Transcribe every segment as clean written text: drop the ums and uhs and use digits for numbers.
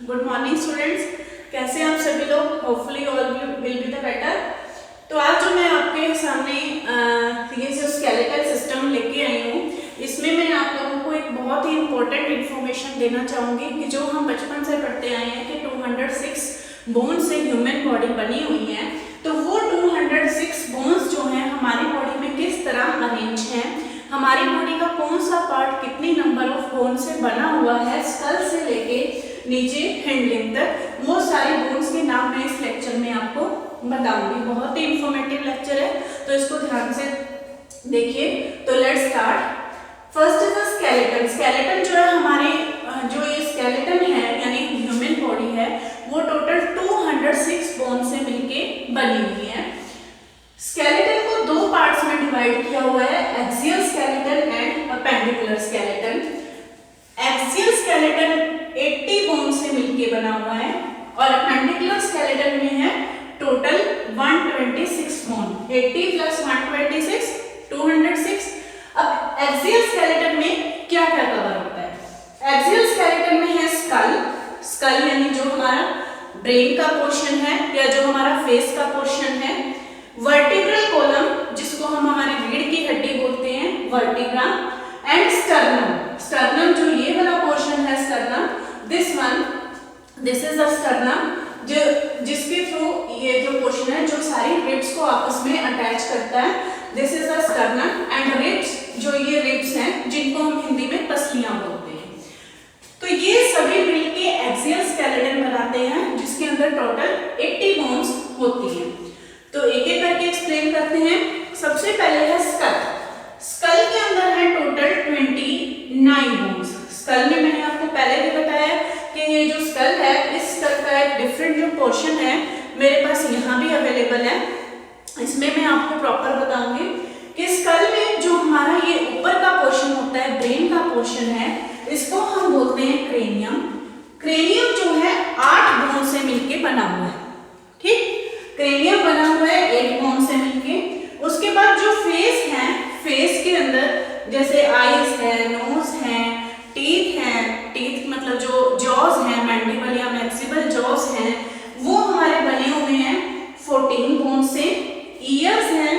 Good morning students, कैसे हैं आप सभी लोग? Hopefully all will be the better. तो आज जो मैं आपके सामने ये जो स्केलेटल सिस्टम लेके आई हूँ, इसमें मैं आप लोगों को एक बहुत ही इम्पोर्टेंट इन्फॉर्मेशन देना चाहूँगी कि जो हम बचपन से पढ़ते आए हैं कि 206 बोन्स से ह्यूमन बॉडी बनी हुई है। तो वो 206 बोन्स जो हैं हमारी बॉडी में किस तरह अरेंज हैं, हमारी बॉडी का कौन सा पार्ट कितनी नंबर ऑफ बोन से बना हुआ है, स्कल से लेके नीचे हैंडलिंग तक, वो सारे बोन्स के नाम मैं इस लेक्चर में आपको बताऊंगी। बहुत ही इंफॉर्मेटिव लेक्चर है, तो इसको ध्यान से देखिए। तो let's start. First is the skeleton. Skeleton जो है हमारे जो ये स्केलेटन है यानी ह्यूमन बॉडी है, वो टोटल 206 बोन से मिलके बनी हुई है। स्केलेटन को दो पार्ट्स में डिवाइड किया हुआ है, axial skeleton and appendicular skeleton. Axial skeleton 80 bone से मिलके बना हुआ है और अपेंडिकुलर स्केलेटन में है टोटल 126 बोन। 80 प्लस 126 206। अब एक्सियल स्केलेटन में क्या क्या कवर होता है? एक्सियल स्केलेटन में है स्कल। स्कल यानी जो हमारा ब्रेन का पोर्शन है या जो हमारा फेस का पोर्शन है। वर्टिब्रल कॉलम जिसको हम हमारी रीढ़ की हड्डी बोलते हैं, वर्टिब्रा। And sternum. स्टर्नम जो ये वाला पोर्शन है sternum, this is the sternum, जो जिसके थ्रू ये जो पोर्शन है जो सारी रिब्स को आपस में अटैच करता है, this is the sternum. And ribs, जो ये रिब्स हैं जिनको हम हिंदी में पसलियां बोलते हैं। तो ये सभी मिलके एक्सियल स्केलेटन बनाते हैं जिसके अंदर टोटल 80 बोन्स होती हैं। तो एक एक करके एक्सप्लेन करते हैं। सबसे पहले है स्कल। स्कल के अंदर है टोटल 29 बोन्स। स्कल में मैंने आपको पहले भी बताया कि ये जो स्कल है, इस स्कल का एक डिफरेंट जो पोर्शन है मेरे पास यहाँ भी अवेलेबल है, इसमें मैं आपको प्रॉपर बताऊंगी कि स्कल में जो हमारा ये ऊपर का पोर्शन होता है, ब्रेन का पोर्शन है, इसको हम बोलते हैं क्रेनियम। क्रेनियम जो है 8 बोन से मिलके बना हुआ है। ठीक, क्रेनियम बना हुआ है 8 बोन से मिलके। उसके बाद जो फेस है, फेस के अंदर जैसे आईज है, नोज है, टीथ है, टीथ मतलब जो जॉज है, मैंडिबल या मैक्सिबल जॉज हैं, वो हमारे बने हुए हैं 14 बोन से। ईयर्स हैं,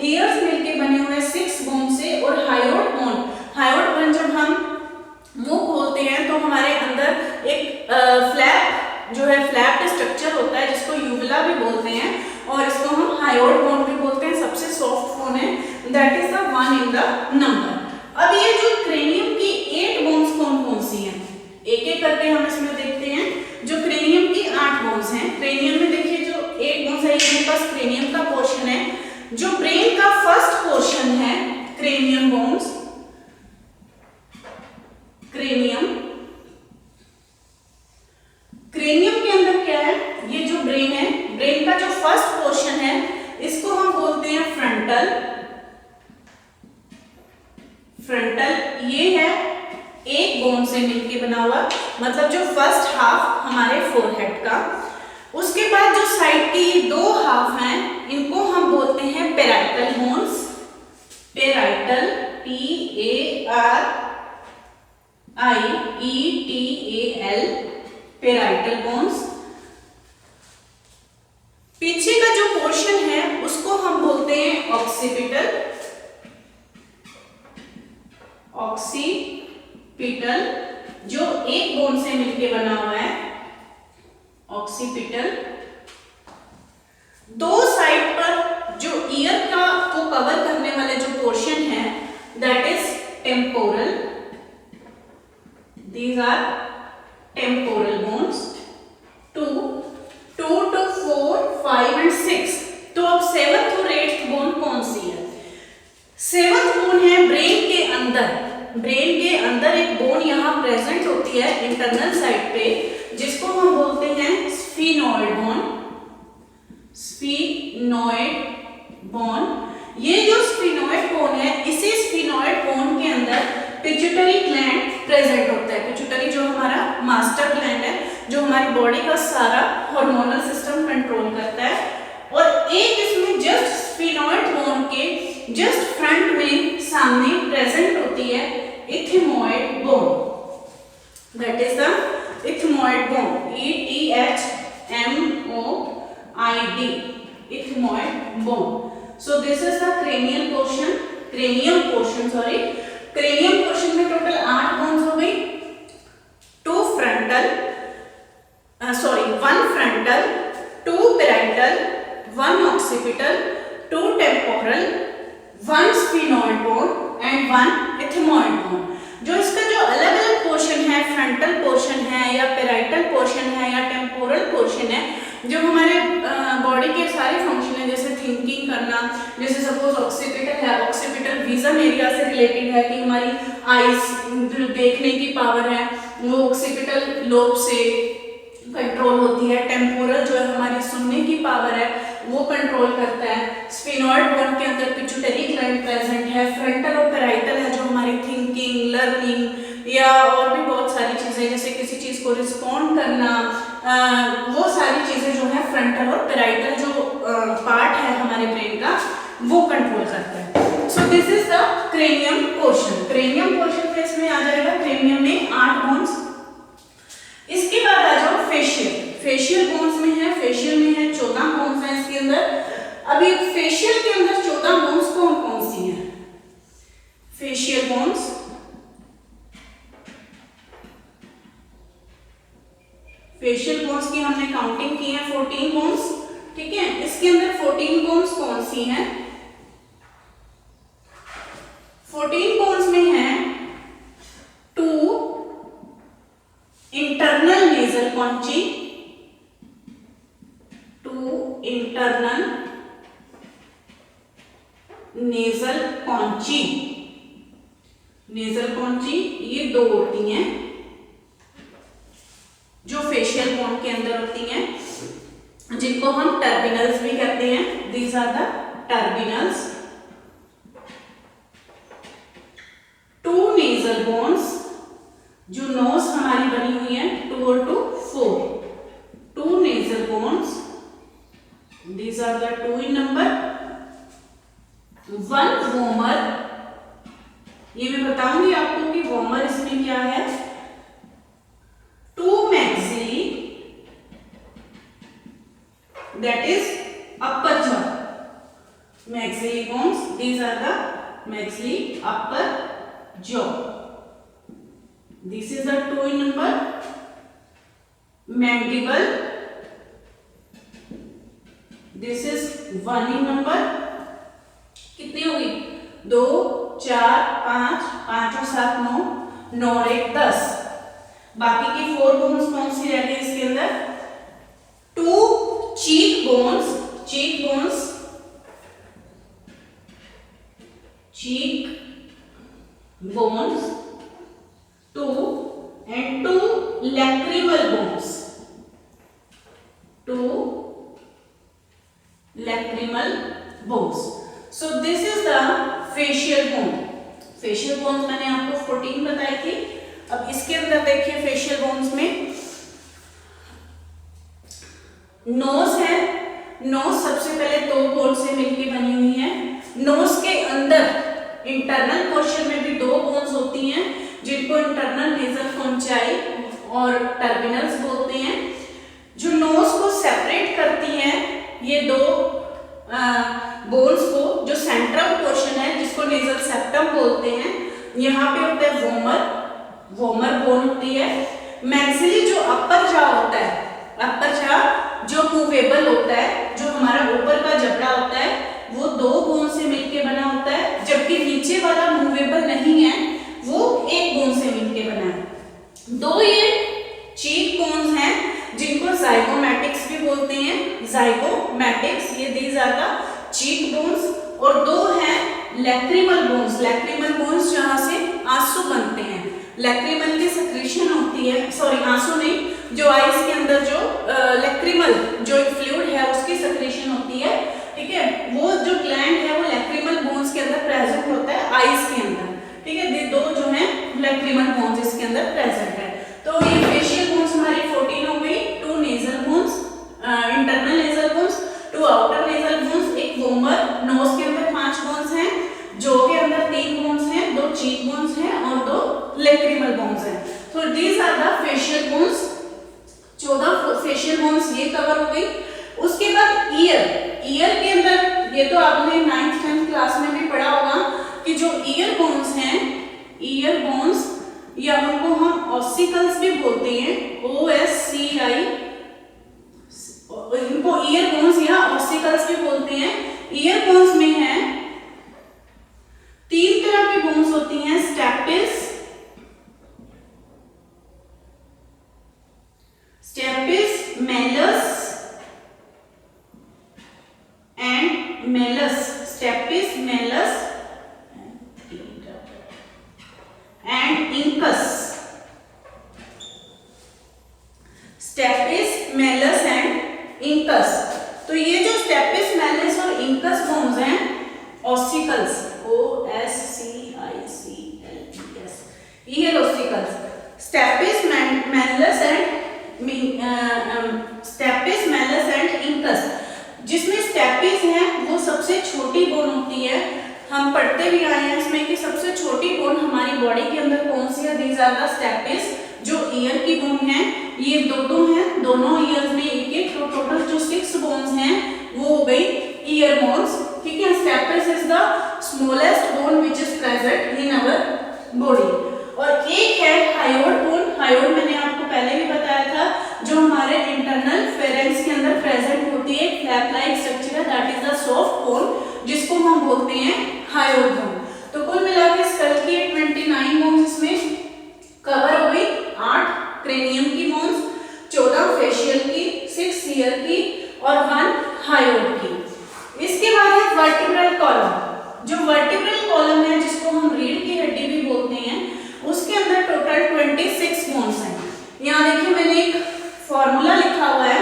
ईयर्स मिलके बने हुए हैं 6 बोन से। और हायोड बोन जब हम मुंह खोलते हैं तो हमारे अंदर एक फ्लैप जो है, फ्लैप्ड स्ट्रक्चर होता है जिसको यूवुला भी बोलते हैं और इसको हम हायोड बोन भी बोलते हैं। सबसे सॉफ्ट बोन है, that is the 1 in the number. अब ये जो क्रेनियम की 8 बोन्स कौन कौन सी हैं, एक एक करके हम इसमें देखते हैं। जो क्रेनियम की 8 बोन्स हैं, क्रेनियम में देखिए जो 8 बोन्स है, ये पास क्रेनियम का पोर्शन है। जो ब्रेन का फर्स्ट पोर्शन है क्रेनियम बोन्स, क्रेनियम के अंदर क्या है, ये जो ब्रेन है, ब्रेन का जो फर्स्ट पोर्शन है इसको हम बोलते हैं फ्रंटल। ये है 1 बोन से मिलके बना हुआ, मतलब जो फर्स्ट हाफ हमारे फोरहेड का। उसके बाद जो साइड की 2 हाफ हैं, इनको हम बोलते हैं parietal bones. Parietal, PARIETAL, parietal bones. पीछे का जो पोर्शन है उसको हम बोलते हैं ऑक्सीपिटल। जो 1 बोन से मिलके बना हुआ है, ऑक्सीपिटल। 2 साइड पर जो ईयर का को कवर करने वाले जो पोर्शन है, that is temporal. These are temporal bones. 2 to 4, 5 and 6। तो अब 7th और 8th बोन कौन सी है? 7th बोन है ब्रेन के अंदर। ब्रेन के अंदर एक बोन यहाँ प्रेजेंट होती है इंटरनल साइड पे, जिसको हम बोलते हैं स्फीनोइड बोन। स्फीनोइड बोन, ये जो स्फीनोइड बोन है, इसी स्फीनोइड बोन के अंदर पिट्यूटरी ग्लैंड प्रेजेंट होता है। पिट्यूटरी जो हमारा मास्टर ग्लैंड है, जो हमारी बॉडी का सारा हार्मोनल सिस्टम कंट्रोल करता है। और एक इसमें जस्ट स्फीनोइड बोन के जस्ट फ्रंट में सामने प्रेजेंट होती है ethmoid bone, that is the ethmoid bone, ETHMOID, ethmoid bone. So this is the cranial portion, cranium portion sorry. cranium portion में टोटल 8 बोन्स हो गई. 1 frontal, 2 parietal, 1 occipital, 2 temporal, 1 sphenoid bone and 1 ethmoid bone. जो इसका जो अलग अलग portion है, frontal portion है या पेराइटल पोर्शन है या टेम्पोरल पोर्शन है, जो हमारे बॉडी के सारे फंक्शन है, जैसे थिंकिंग करना, जैसे सपोज ऑक्सीपिटल है, ऑक्सीपिटल विजन एरिया से रिलेटेड है कि हमारी आईज देखने की पावर है वो ऑक्सीपिटल लोब से कंट्रोल होती है. टेम्पोरल जो है हमारी सुनने की पावर है वो कंट्रोल करता है. स्फीनॉइड बोन के अंदर पिट्यूटरी ग्लैंड प्रेजेंट है. फ्रंटल और पेराइटल है जो हमारी थिंकिंग, लर्निंग या और भी बहुत सारी चीजें, जैसे किसी चीज को रिस्पॉन्ड करना, वो सारी चीजें जो है फ्रंटल और पेराइटल जो पार्ट है हमारे ब्रेन का वो कंट्रोल करता है. सो this is the cranium portion. Cranium portion पे इसमें आ जाएगा क्रेनियम में 8 बोन्स. इसके बाद आ जाओ फेशियल. फेशियल बोन्स में है, फेशियल में है 14 बोन्स हैं इसके अंदर. अभी फेशियल के अंदर 14 बोन्स कौन कौन सी हैं? फेशियल बोन्स, फेशियल बोन्स की हमने काउंटिंग की है 14 बोन्स. ठीक है, इसके अंदर 14 बोन्स कौन सी हैं? 14 बोन्स में है 2 internal nasal conchae, 2 internal nasal conchae. Nasal conchae ये 2 होती हैं जो फेशियल बोन के अंदर होती हैं, जिनको हम टर्बिनल्स भी कहते हैं. These are the turbinals. 2 nasal bones, जो नोज हमारी बनी हुई है 2 और 2 4. 2 nasal bones, these are the 2 in number. 1 vomer, ये मैं बताऊंगी आपको कि वोमर इसमें क्या है. 2 maxilli, that is upper jaw. Maxillary bones, these are the maxillary upper jaw. This is the 2 in number. Mandible, this is 1 in number. कितनी होगी? 2 4 5 5 और 7 9, 9 और 1 10. बाकी की 4 बोन्स कौन सी रहती है इसके अंदर? 2 cheek bones, cheek bones, cheek bones 2 and 2 lacrimal bones, 2 lacrimal bones. So this is the facial bone. facial bones मैंने आपको 14 बताई थी. अब इसके अंदर देखिए फेशियल बोन्स में नोज है. नोज सबसे पहले 2 बोन से मिलकर बनी हुई है. नोज के अंदर इंटरनल पोर्शन में भी 2 बोन्स होती हैं जिनको इंटरनल नेजल कॉन्चाई और टर्बिनल्स बोलते हैं. जो नोज को सेपरेट करती हैं ये 2 बोन्स को, जो सेंट्रल पोर्शन है जिसको नेजल सेप्टम बोलते हैं, यहाँ पे होता है वोमर, वोमर बोन होती है. मैक्सिली जो अपर जॉ होता है, अपर जॉ जो मूवेबल होता है, जो हमारा ऊपर का जबड़ा होता है वो 2 बोन से मिलके बना होता है, जबकि नीचे वाला मूवेबल नहीं है वो 1 बोन से मिलके बना है. 2 ये चीक बोन्स हैं जिनको जाइगोमैटिक्स भी बोलते हैं. जाइगोमैटिक्स, ये these are the cheek bones. और 2 हैं लैक्रिमल बोन्स. लैक्रिमल बोन्स जहां से आंसू बनते हैं. लैक्रिमल की सेक्रेशन होती है, सॉरी आंसू नहीं, जो आईज के अंदर जो लैक्रिमल जो फ्लूइड है उसकी सेक्रेशन होती है. ठीक है, वो जो ग्लैंड है वो लैक्रिमल बोन्स के अंदर प्रेजेंट होता है आईज के अंदर. ठीक है, ये 2 जो हैं लैक्रिमल बोन्स इसके अंदर प्रेजेंट है. तो ये फेशियल बोन्स हमारी 14 हो गई. 2 nasal bones, internal nasal bones, 2 outer nasal bones, 1 vomer. Nose के अंदर 5 बोन्स हैं, जो के अंदर 3 बोन्स हैं, 2 चीक बोन्स हैं और 2 लैक्रिमल बोन्स हैं. So these are the facial bones. 14 facial bones ये कवर हो गई। उसके बाद ईयर के अंदर ये तो आपने 9th 10th क्लास में भी पढ़ा होगा कि जो ईयर बोन्स हैं, ईयर बोन्स या उनको हम ऑसिकल्स भी बोलते हैं, OSCI, इनको ईयर बोन्स या ऑसिकल्स भी बोलते हैं। ईयर बोन्स में है 3 तरह की बोन्स होती हैं, stapes, malleus and malleus, stapes, malleus and incus, stapes, malleus and incus. तो ये जो स्टेपिस, मेलस और इंकस बोन्स हैं, ऑसिकल्स, OSCICLES, ये ossicles, stapes, malleus and stapes, malleus and incus. जिसमें स्टेपिस है वो सबसे छोटी बोन होती है। हम पढ़ते भी आए हैं इसमें कि सबसे छोटी बोन हमारी बॉडी के अंदर कौन सी है, दीज आर द स्टेपिस। जो ईयर की बोन है ये दो हैं, दोनों ईयर्स में एक एक, तो टोटल जो 6 बोन्स हैं वो हो गई ईयर बोन्स, ठीक है। Stapes is the smallest bone which is present in our body. और एक है हायोड बोन। हायोड मैंने आपको पहले भी बताया था, जो हमारे इंटरनल फेरेंक्स के अंदर प्रेजेंट होती है, फ्लैप लाइक स्ट्रक्चर है, that is the soft bone, जिसको हम बोलते हैं हायोड बोन। तो कुल मिलाकर स्कल की 29 बोन्स इसमें कवर हो गई, 8 क्रेनियम की बोन्स, 14 फेशियल की, 6 ईयर की और 1 हायोड की। इसके बाद है वर्टिब्रल कॉलम। जो वर्टिब्रल कॉलम है जिसको हम रीढ़ की हड्डी भी बोलते हैं, उसके अंदर टोटल 26 बोन्स हैं। यहाँ देखिए मैंने एक फॉर्मूला लिखा हुआ है,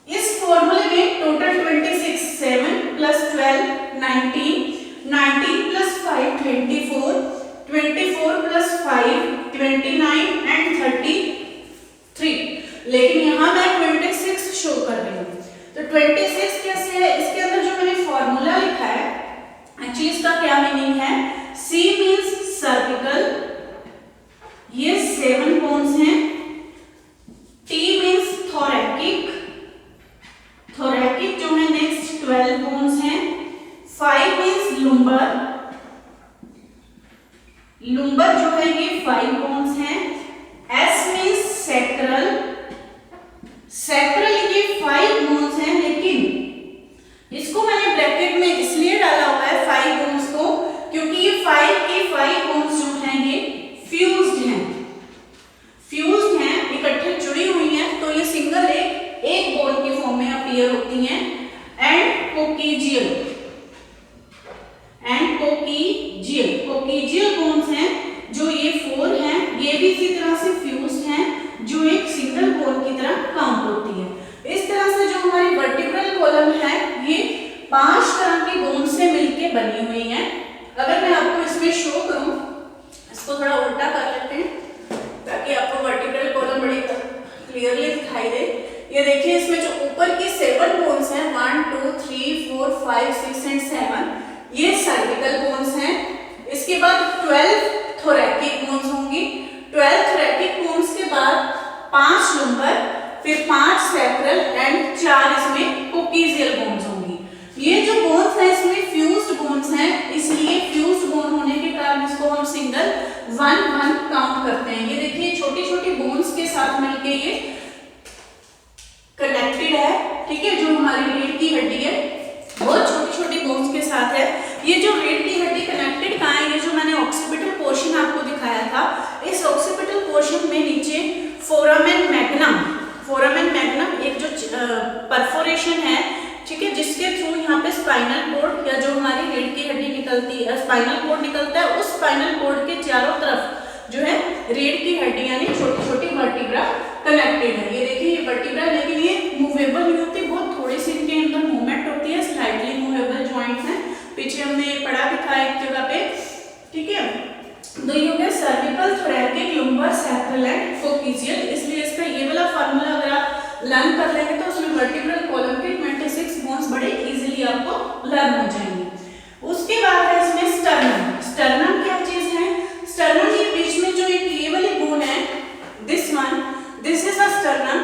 इस फॉर्मूले में टोटल 26, 7 + 12 19, 19 + 5 24, 24 + 5 29 एंड 33। लेकिन यहाँ मैं 26 शो कर रही हूँ। तो 26 कैसे है, इसके अंदर जो मैंने फॉर्मूला लिखा है एक्चुअली इसका क्या मीनिंग है, C मीन्स सर्विकल, ये 7 बोन्स हैं, T मीन्स थोरैकिक, थोरैकिक जो है नेक्स्ट 12 बोन्स हैं, 5 मीन्स लुम्बर, लुम्बर जो है ये 5 बोन्स हैं, S मीन्स सैक्रल, सैक्रल ये 5 बोन्स हैं, लेकिन इसको मैंने ब्रैकेट में इसलिए डाला हुआ है 5 बोन्स को, क्योंकि ये 5 के 5 बोन्स जो हैं ये फ्यूज्ड हैं, फ्यूज्ड हैं, इकट्ठे जुड़ी हुई हैं, तो ये सिंगल एक बोन के फॉर्म में अपीयर होती हैं। एंड कोकिजियल, कोकिजियल बोन्स हैं, जो ये 4 हैं, ये भी इसी तरह से फ्यूज्ड हैं, जो एक सिंगल बोन की तरह काउंट होती है। इस तरह से जो हमारी वर्टिब्रल कॉलम है ये 5 तरह की बोन से मिलके बनी हुई है। अगर मैं आपको इसमें शो करूं, इसको थोड़ा उल्टा कर लेते हैं ताकि आपको वर्टिब्रल कॉलम बड़ी क्लियरली दिखाई दे। ये देखिए इसमें जो ऊपर की 7 बोन्स हैं, 1 2 3 4 5 6 एंड 7, ये सर्विकल बोन्स हैं। इसके बाद 12 थोरैकिक बोन्स होंगी, 12 थोरैकिक बोन्स के बाद 5 लुम्बर, फिर 5 सैक्रल एंड 4 इसमें कोकिजियल बोन्स होंगी। ये जो बोन्स हैं इसमें फ्यूज्ड बोन्स हैं, इसलिए फ्यूज्ड बोन होने के कारण इसको हम सिंगल 1 काउंट करते हैं। ये देखिए छोटी छोटी बोन्स के साथ मिलके ये कनेक्टेड है, ठीक है। जो हमारी रीढ़ की हड्डी है बहुत छोटी छोटी बोन्स के साथ है। ये जो रीढ़ की हड्डी कनेक्टेड कहाँ है, ये जो मैंने ऑक्सीपिटल पोर्शन आपको दिखाया था, इस ऑक्सीपिटल पोर्शन में नीचे फोरामेन मैग्नम एक जो परफोरेशन है, ठीक है, जिसके थ्रू यहाँ पे स्पाइनल कोड या जो हमारी रीढ़ की हड्डी निकलती है, स्पाइनल कोड निकलता है, उस स्पाइनल कोड के चारों तरफ जो है रीढ़ की हड्डी यानी छोटी छोटी वर्टिब्रा कनेक्टेड है। ये देखिए ये वर्टिब्रा, लेकिन ये मूवेबल नहीं होती, बहुत थोड़ी सी इनके अंदर मूवमेंट होती है, स्लाइटली मूवेबल जॉइंट्स हैं। पीछे हमने पढ़ा भी था एक जगह पे, ठीक है। तो ये हो गया सर्विकल, थोरैकिक, लुम्बर, सैक्रल एंड कोकिजियल। इसलिए इसका ये वाला फार्मूला अगर आप लर्न कर लेंगे तो उसमें वर्टिब्रल कॉलम के 26 बोन्स बड़े इजीली आपको लर्न हो जाएंगे। उसके बाद है इसमें स्टर्नम। स्टर्नम क्या चीज है, स्टर्नम ये बीच में जो एक ये वाली बोन है, दिस इज अ स्टर्नम,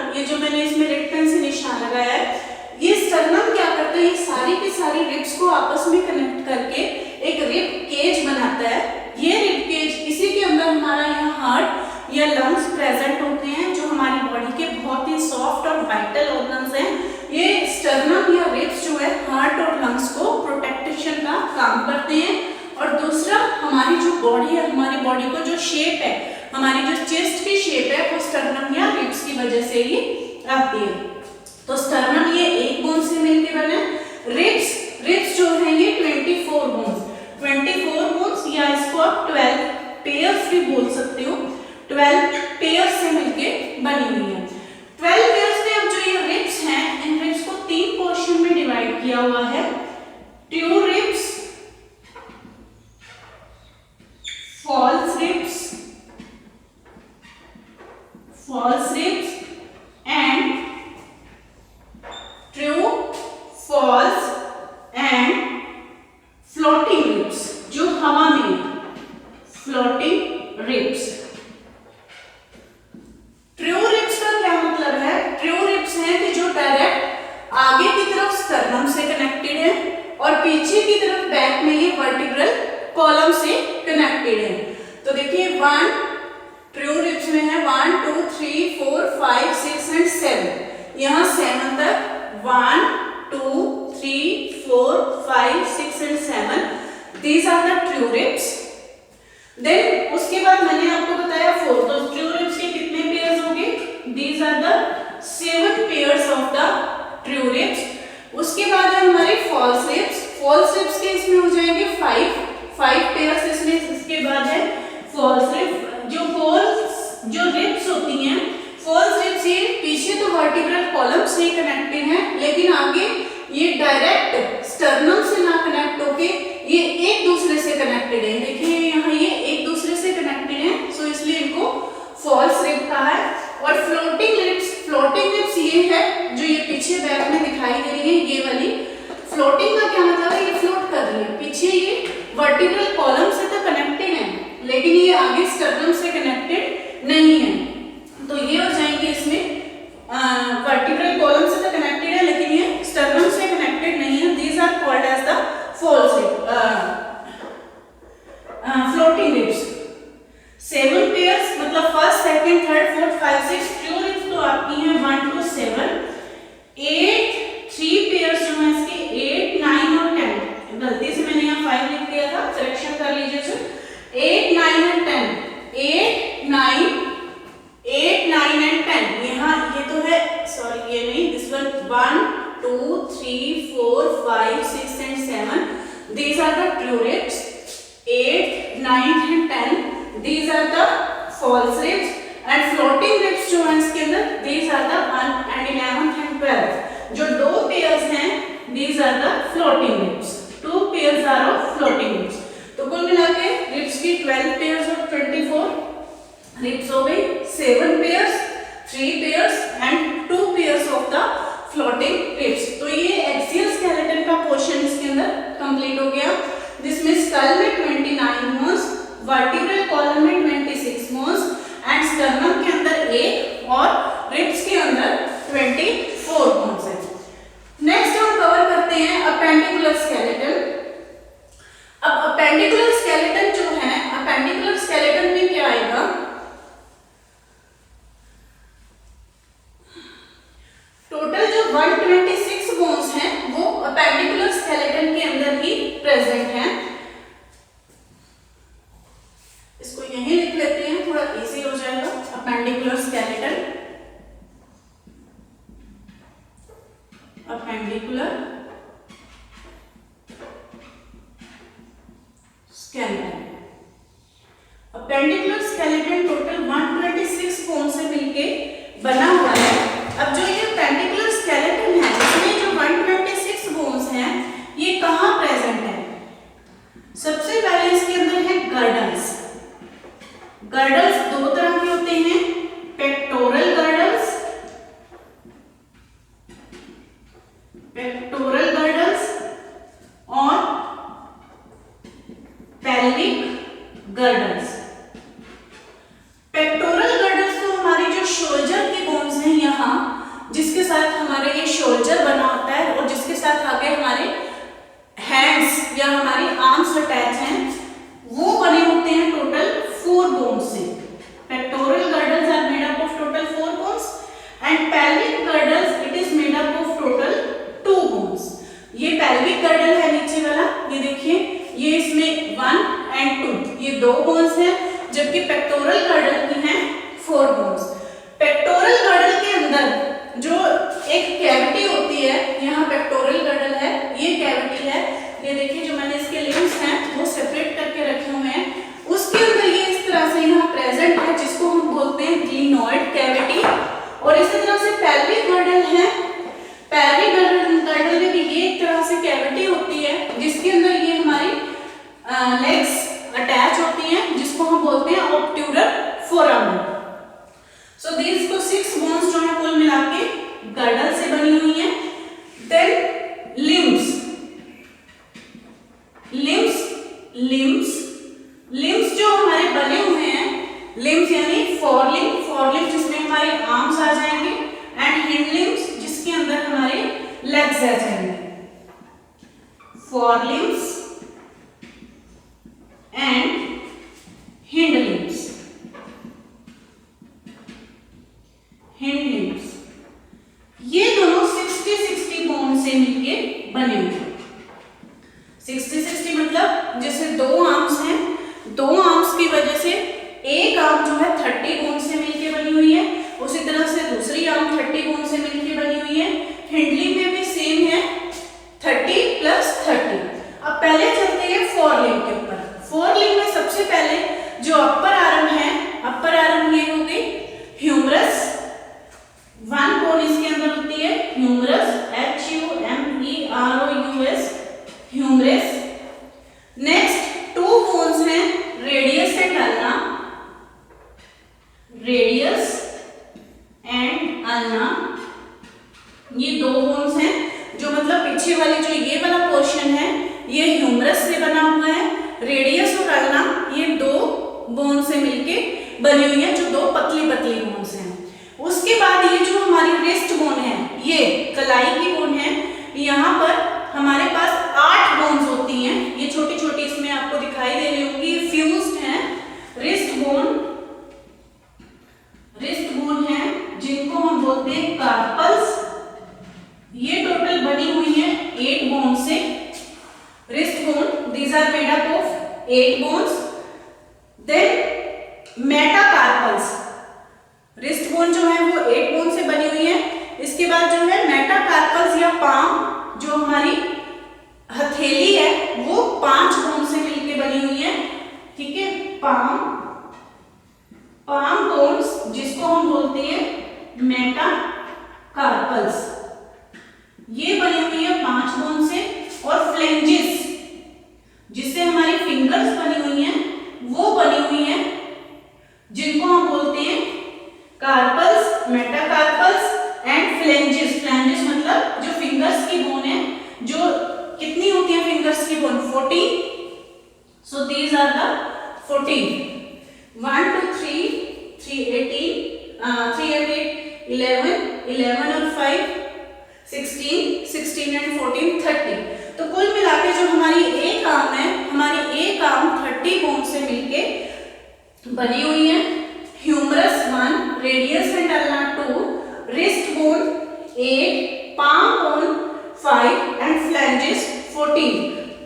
या लंग्स प्रेजेंट होते हैं जो हमारी बॉडी के बहुत ही सॉफ्ट और वाइटल ऑर्गन्स हैं। ये स्टर्नम या रिब्स जो है हार्ट और लंग्स को प्रोटेक्शन का काम करते हैं। और दूसरा, हमारी जो बॉडी है, हमारी बॉडी को जो शेप है, हमारी जो चेस्ट की शेप है, वो स्टर्नम या रिब्स की वजह से ही आती है। तो स्टर्नम ये एक बोन से मिलके बना है। रिब्स जो है ये 24 बोन्स या इसको आप 12 पेयर्स भी बोल सकते हो। 12 पेयर्स से मिलके बनी हुई है। 12 पेयर्स में अब जो ये रिब्स हैं, इन रिब्स को 3 पोर्शन में डिवाइड किया हुआ है। True ribs, false ribs and true, false and floating ribs, जो हवा में floating ribs। ट्रू रिब्स का क्या मतलब है? ट्रू रिब्स है कि जो डायरेक्ट आगे की तरफ स्टर्नम से कनेक्टेड है और पीछे की तरफ बैक में ये वर्टिब्रल कॉलम से कनेक्टेड है। तो देखिए 1 ट्रू रिब्स में है 1 2 3 4 5 6 एंड 7। यहाँ 7 तक 1 2 3 4 5 6 and 7 these are the true ribs. Then उसके बाद मैंने आपको बताया 4, तो ट्रू रिब्स के कितने पेयर्स होंगे? These are the 7 pairs of the true ribs. उसके बाद है हमारे फॉल्स रिब्स। फॉल्स रिब्स के इसमें हो जाएंगे 5 पेयर्स इसमें। इसके बाद है फॉल्स रिब्स। जो रिब्स होती हैं, फॉल्स रिब्स ये पीछे तो वर्टिब्रल कॉलम से कनेक्टेड हैं, लेकिन आगे ये डायरेक्ट स्टर्नम से ना कनेक्ट होके ये एक दूसरे से कनेक्टेड है। देखिए यहाँ ये एक दूसरे से कनेक्टेड है, सो इसलिए इनको फॉल्स रिब कहा है। और फ्लोटिंग रिब्स ये है जो ये पीछे बैक में दिखाई दे रही है, ये वाली। फ्लोटिंग का क्या मतलब है? ये फ्लोट कर रही है। पीछे ये वर्टिब्रल कॉलम से तो कनेक्टेड है, लेकिन ये आगे स्टर्नम से कनेक्टेड नहीं है। तो ये हो जाएंगे इसमें वर्टिब्रल कॉलम से तो कनेक्टेड है, लेकिन ये स्टर्नम से कनेक्टेड नहीं है। These are called as the false rib, floating ribs. 7 pairs मतलब first, second, third, fourth, 5, 6 true ribs तो आपकी हैं 1 to 7। 3 पेयर्स जो हैं इसके 8, 9 और 10। गलती से मैंने यहाँ 5 लिख दिया था, करेक्शन कर लीजिए सर। 8, 9 और 10। 8, 9 एंड 10। यहाँ ये तो है, सॉरी ये नहीं, this one 1 2 3 4 5 6 and 7 these are the true ribs. 8, 9 and 10 these are the false ribs. And floating ribs जो हैं इसके अंदर, these are the 1 and 11 and 12। जो 2 पेयर्स हैं, these are the floating ribs. 2 pairs are of floating ribs. तो कुल मिला के रिब्स की 12 पेयर्स और 24 रिब्स हो गई। 7 pairs, 3 pairs and 2 pairs of the floating ribs. तो ये एक्सियल स्केलेटन का पोर्शन इसके अंदर कंप्लीट हो गया, जिसमें स्कल में 29 बोन्स, वर्टिब्रल कॉलम में 26 बोन्स एंड स्टर्नम के अंदर 1 और रिब्स के अंदर 24 बोन्स है। नेक्स्ट हम कवर करते हैं अपेंडिकुलर स्केलेटन। अब अपेंडिकुलर स्केलेटन जो है, अपेंडिकुलर स्केलेटन में क्या आएगा? टोटल जो 126 बोन्स हैं वो अपेंडिकुलर स्केलेटन के अंदर ही प्रेजेंट हैं। इसको यहीं लिख लेते हैं, थोड़ा इजी हो जाएगा। Appendicular skeleton, appendicular skeleton. Appendicular skeleton total 126 bone से मिलके बना हुआ है। अब जो ये अपेंडिकुलर स्केलेटन है, इसमें जो 126 बोन्स हैं, ये कहाँ प्रेजेंट है? सबसे पहले इसके अंदर है गर्डल्स। गर्डल्स 2 तरह के होते हैं, पेक्टोरल गर्डल्स, और पेल्विक गर्डल्स। पेक्टोरल गर्डल्स तो हमारी जो शोल्डर की बोन्स हैं यहाँ, जिसके साथ हमारे ये शोल्डर बना होता है और जिसके साथ आगे हमारे हैंड्स या हमारी आर्म्स अटैच हैं, वो बने होते हैं टोटल 4 बोन्स से। पेक्टोरल जबकि पेक्टोरल गर्डल की हैं 4 बोन्स। पेक्टोरल गर्डल के अंदर जो एक कैविटी होती है, यहाँ पेक्टोरल गर्डल है, ये कैविटी है, ये देखिए जो मैंने इसके लिम्स हैं वो सेपरेट करके रखे हुए हैं, उसके अंदर ये इस तरह से यहाँ प्रेजेंट है, जिसको हम बोलते हैं ग्लिनोइड कैविटी। और इसी तरह से पेल्विक गर्डल है, पेल्विक गर्डल में भी ये एक तरह से कैविटी होती है, जिसके अंदर ये हमारी लेग्स अटैच होती हैं, जिसको हम बोलते हैं ऑब्ट्यूरल फोरामन। सो दीज को 6 बोन्स जो है कुल मिला के गर्डल से बनी हुई है। देन लिम्स, लिम्स जो हमारे बने हुए हैं, लिम्स यानी फोरलिम्ब जिसमें हमारे आर्म्स आ जाएंगे, एंड हिंड लिम्स जिसके अंदर हमारे लेग्स आ जाएंगे। फोरलिम्स एंड हिंड लिम्स, ये दोनों 60-60 बोन से मिलके बने हुए हैं। 60-60 मतलब जैसे 2 आर्म्स हैं, 2 आर्म्स की वजह से एक आर्म जो है 30 बोन से मिलके बनी हुई है, उसी तरह से दूसरी आर्म 30 बोन से मिलके बनी हुई है। हिंडलिंग में भी सेम है, 30 + 30। अब पहले चलते हैं फोरलिम्ब के ऊपर। फोरलिम्ब में सबसे पहले जो अपर आर्म है, अपर आर्म ये हो गई ह्यूमरस, 1 बोन इसके अंदर होती है humerus, HUMEROUS, humerus. Next 2 bones हैं radius and ulna, radius and ulna, ये 2 बोन्स हैं, जो मतलब पीछे वाली जो ये वाला पोर्शन है ये ह्यूमरस से बना हुआ है, रेडियस और अल्ना ये 2 बोन से मिलके बनी हुई है, जो 2 पतली पतली बोन्स हैं। उसके बाद ये जो हमारी रिस्ट बोन है, ये कलाई की बोन है, यहाँ पर हमारे पास 8 बोन्स होती हैं, ये छोटी छोटी इसमें आपको दिखाई दे रही होंगी, फ्यूज्ड हैं। रिस्ट बोन है जिनको हम बोलते हैं कार्पल्स, ये टोटल बनी हुई है 8 बोन से। Wrist bone, these are made up of 8 bones. Then metacarpals, wrist bone जो है वो 8 बोन से बनी हुई है। इसके बाद जो है मेटाकार्पल्स या पाम, जो हमारी हथेली है वो 5 बोन से मिलके बनी हुई है, ठीक है। पाम बोन्स जिसको हम बोलते हैं मेटाकार्पल्स, ये बनी हुई है 5 बोन से। और फ्लेंजेस जिससे हमारी फिंगर्स बनी हुई हैं, वो बनी हुई हैं, जिनको हम बोलते हैं carpals, metacarpals and phalanges. Phalanges मतलब जो फिंगर्स की बोन है, जो कितनी होती है फिंगर्स की bone, 14। So these are the 14, 1 2 3 3 18, 3 and 8 11 और 5 16 and 14 30। तो कुल मिला के जो हमारी एक आर्म है, हमारी एक आर्म 30 बोन से मिलके बनी हुई है। Humerus 1, radius and ulna 2, wrist bone 8, palm bone 5 and phalanges 14।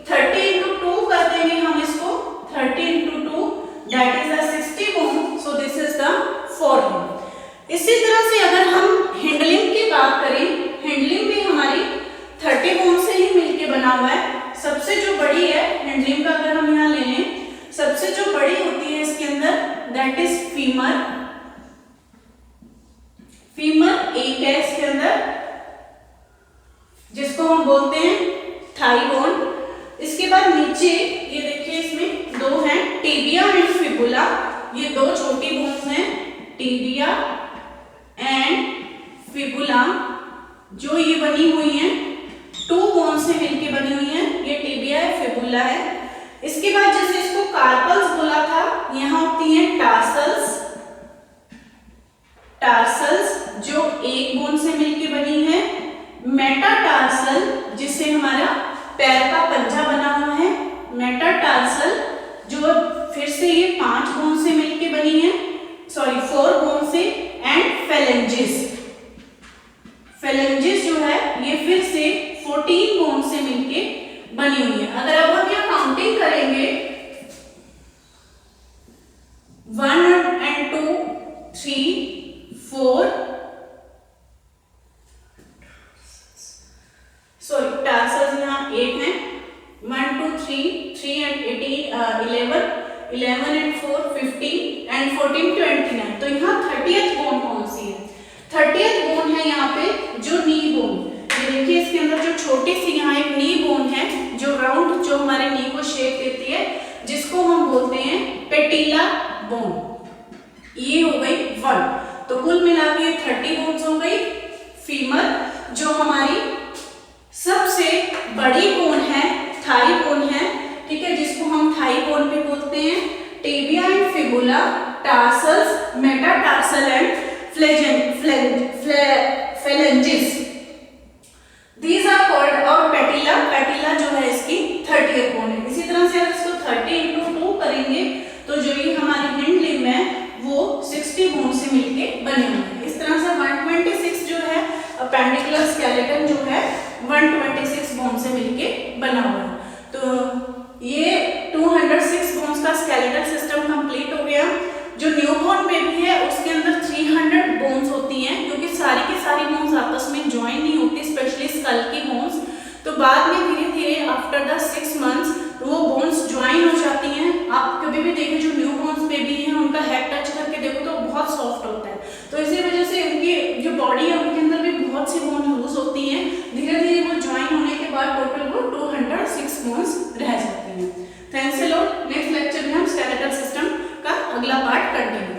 30 × 2 कर देंगे हम इसको, 30 × 2 that is the 60 bone. So this is the forelimb. इसी तरह से अगर हम हिंडलिम्ब की बात करें, हिंडलिम्ब भी हमारी 30 बोन से ही मिलके बना हुआ है। सबसे जो बड़ी है हिंडलिम्ब का अगर हम यहाँ ले लें, सबसे जो बड़ी होती है इसके अंदर दैट इज फीमर। फीमर एक है इसके अंदर, जिसको हम बोलते हैं थाई बोन। इसके बाद नीचे ये देखिए इसमें 2 हैं, टिबिया एंड फिबुला, ये 2 छोटी बोन्स हैं, टिबिया एंड फिबुला, जो ये बनी हुई हैं 2 बोन से मिलके बनी हुई हैं, ये टिबिया है, फिबुला है। इसके बाद जैसे इसको कार्पल्स बोला था, यहाँ होती हैं टार्सल्स, जो 1 बोन से मिलके बनी है। मेटाटार्सल जिससे हमारा पैर का पंजा बना हुआ है, मेटाटार्सल जो फिर से ये 5 बोन से मिलके बनी है, 4 बोन से। एंड फेलेंजिस जो है ये फिर से 14 बोन से मिलके बनी हुई है। अगर अब हम यहाँ काउंटिंग करेंगे 1 and 2 3 4 सॉरी टार्सल्स यहाँ 8 हैं, 1 2 3 and 11 and 4 15 and 14 29। तो यहाँ 30th बोन कौन सी है? 30th बोन है यहाँ पे जो नी बोन। ये देखिए इसके अंदर जो छोटी सी यहाँ एक नी बोन है जो राउंड, जो हमारे नी को शेप देती है, जिसको हम बोलते हैं पेटिला बोन। ये हो गई 1। तो कुल मिला के 30 बोन्स हो गई। फीमर जो हमारी सबसे बड़ी बोन है, थाई बोन है, ठीक है, जिसको हम थाई बोन भी बोलते हैं। Tibia and fibula, tarsals, metatarsal and phalanges, these are called, और पेटिला जो है इसकी 30th बोन है। इसी तरह से अगर इसको 30 into 2 करेंगे तो जो ये हमारी हिंड लिम्ब है वो 60 बोन से मिलके बने हुए हैं। इस तरह से 126 जो है अपेंडिकुलर स्केलेटन जो है 126 बोन से मिलके बना हुआ है। तो ये 206 बोन्स का स्केलेटल सिस्टम कंप्लीट हो गया। जो न्यूबॉर्न बेबी है उसके अंदर 300 बोन्स होती हैं, क्योंकि सारी की सारी बोन्स आपस में ज्वाइन नहीं होती, स्पेशली स्कल की बोन्स। तो बाद में धीरे धीरे आफ्टर द 6 मंथ्स वो बोन्स ज्वाइन हो जाती हैं। आप कभी भी देखें जो न्यूबॉर्न बेबी हैं उनका हेड टच करके देखो तो बहुत सॉफ्ट होता है। तो इसी वजह से उनकी जो बॉडी है उनके अंदर भी बहुत सी बोन लूज होती हैं। धीरे धीरे वो ज्वाइन होने के बाद टोटल वो 206 बोन्स रह जाती हैं। Thanks a lot. Next lecture में हम स्केलेटल सिस्टम का अगला पार्ट कंटिन्यू